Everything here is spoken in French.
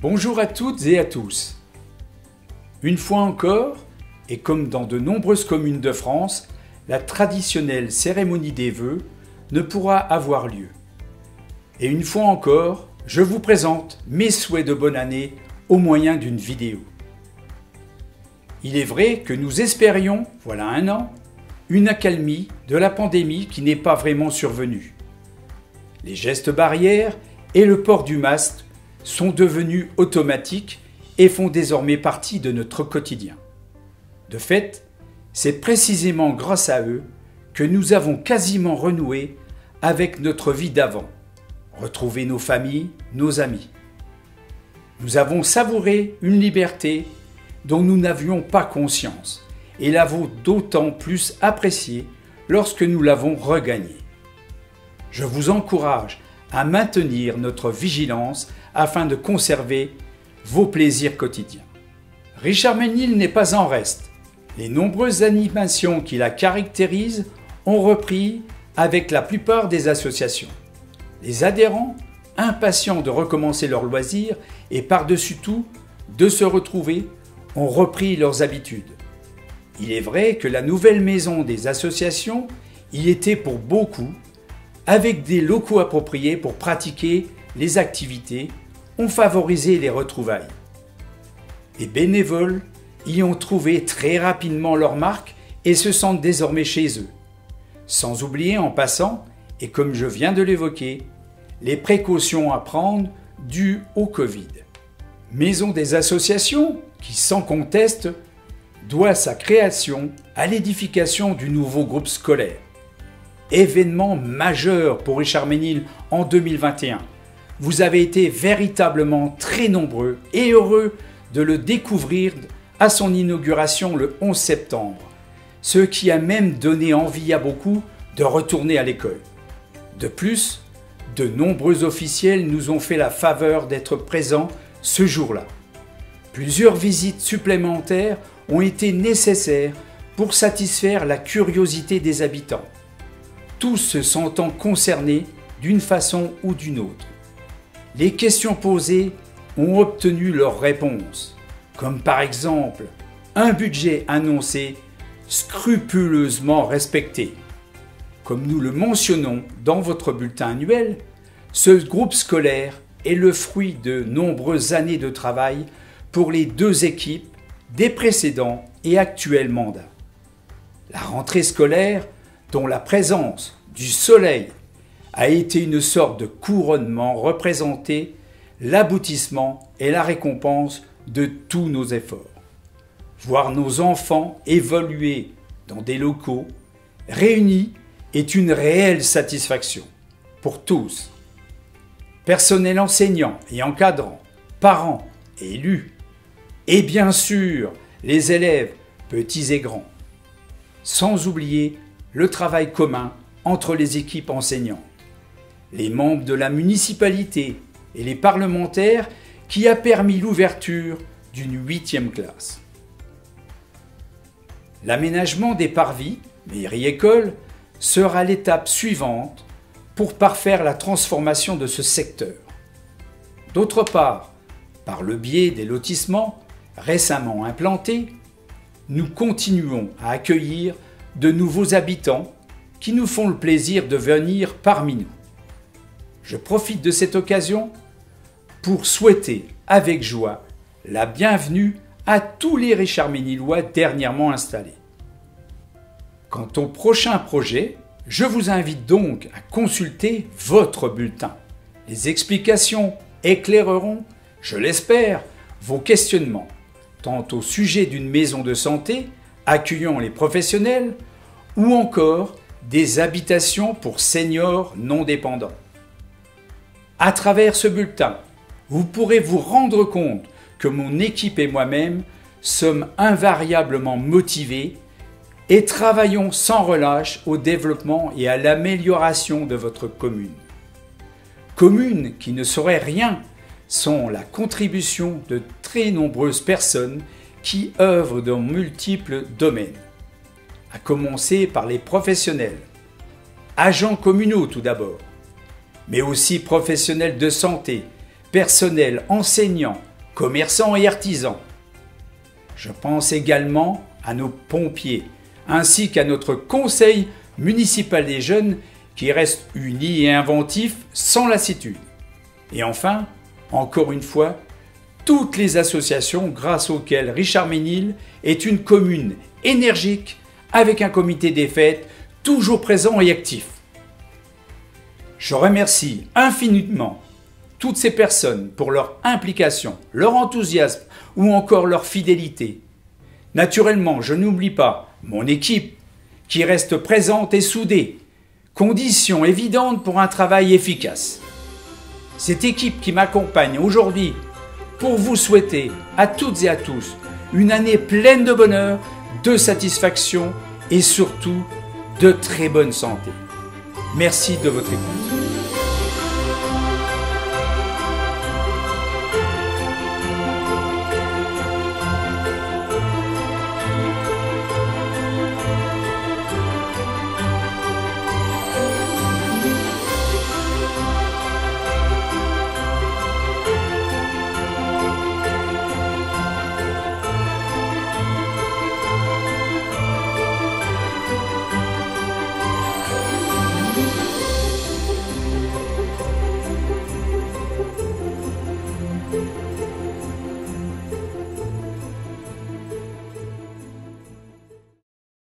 Bonjour à toutes et à tous. Une fois encore, et comme dans de nombreuses communes de France, la traditionnelle cérémonie des vœux ne pourra avoir lieu. Et une fois encore, je vous présente mes souhaits de bonne année au moyen d'une vidéo. Il est vrai que nous espérions, voilà un an, une accalmie de la pandémie qui n'est pas vraiment survenue. Les gestes barrières et le port du masque sont devenus automatiques et font désormais partie de notre quotidien. De fait, c'est précisément grâce à eux que nous avons quasiment renoué avec notre vie d'avant, retrouvé nos familles, nos amis. Nous avons savouré une liberté dont nous n'avions pas conscience et l'avons d'autant plus appréciée lorsque nous l'avons regagnée. Je vous encourage à maintenir notre vigilance afin de conserver vos plaisirs quotidiens. Richard Ménil n'est pas en reste. Les nombreuses animations qui la caractérisent ont repris avec la plupart des associations. Les adhérents, impatients de recommencer leurs loisirs et par-dessus tout de se retrouver, ont repris leurs habitudes. Il est vrai que la nouvelle maison des associations y était pour beaucoup, avec des locaux appropriés pour pratiquer les activités, ont favorisé les retrouvailles. Les bénévoles y ont trouvé très rapidement leur marque et se sentent désormais chez eux. Sans oublier en passant, et comme je viens de l'évoquer, les précautions à prendre dues au Covid. Maison des associations qui, sans conteste, doit sa création à l'édification du nouveau groupe scolaire. Événement majeur pour Richard Ménil en 2021. Vous avez été véritablement très nombreux et heureux de le découvrir à son inauguration le 11 septembre, ce qui a même donné envie à beaucoup de retourner à l'école. De plus, de nombreux officiels nous ont fait la faveur d'être présents ce jour-là. Plusieurs visites supplémentaires ont été nécessaires pour satisfaire la curiosité des habitants, tous se sentant concernés d'une façon ou d'une autre. Les questions posées ont obtenu leurs réponses, comme par exemple un budget annoncé scrupuleusement respecté. Comme nous le mentionnons dans votre bulletin annuel, ce groupe scolaire est le fruit de nombreuses années de travail pour les deux équipes des précédents et actuels mandats. La rentrée scolaire, dont la présence du soleil a été une sorte de couronnement, représentait l'aboutissement et la récompense de tous nos efforts. Voir nos enfants évoluer dans des locaux réunis est une réelle satisfaction pour tous. Personnel enseignant et encadrant, parents et élus, et bien sûr les élèves, petits et grands. Sans oublier le travail commun entre les équipes enseignantes, les membres de la municipalité et les parlementaires qui a permis l'ouverture d'une 8e classe. L'aménagement des parvis, mairie-école, sera l'étape suivante pour parfaire la transformation de ce secteur. D'autre part, par le biais des lotissements récemment implantés, nous continuons à accueillir de nouveaux habitants qui nous font le plaisir de venir parmi nous. Je profite de cette occasion pour souhaiter avec joie la bienvenue à tous les Richard Ménilois dernièrement installés. Quant au prochain projet, je vous invite donc à consulter votre bulletin. Les explications éclaireront, je l'espère, vos questionnements, tant au sujet d'une maison de santé accueillant les professionnels ou encore des habitations pour seniors non dépendants. À travers ce bulletin, vous pourrez vous rendre compte que mon équipe et moi-même sommes invariablement motivés et travaillons sans relâche au développement et à l'amélioration de votre commune. Commune qui ne saurait rien sans la contribution de très nombreuses personnes qui œuvrent dans multiples domaines. À commencer par les professionnels, agents communaux tout d'abord, mais aussi professionnels de santé, personnel enseignant, commerçants et artisans. Je pense également à nos pompiers, ainsi qu'à notre conseil municipal des jeunes qui reste unis et inventif sans lassitude. Et enfin, encore une fois, toutes les associations grâce auxquelles Richard-Ménil est une commune énergique avec un comité des fêtes toujours présent et actif. Je remercie infiniment toutes ces personnes pour leur implication, leur enthousiasme ou encore leur fidélité. Naturellement, je n'oublie pas mon équipe qui reste présente et soudée, condition évidente pour un travail efficace. Cette équipe qui m'accompagne aujourd'hui pour vous souhaiter à toutes et à tous une année pleine de bonheur, de satisfaction et surtout de très bonne santé. Merci de votre écoute.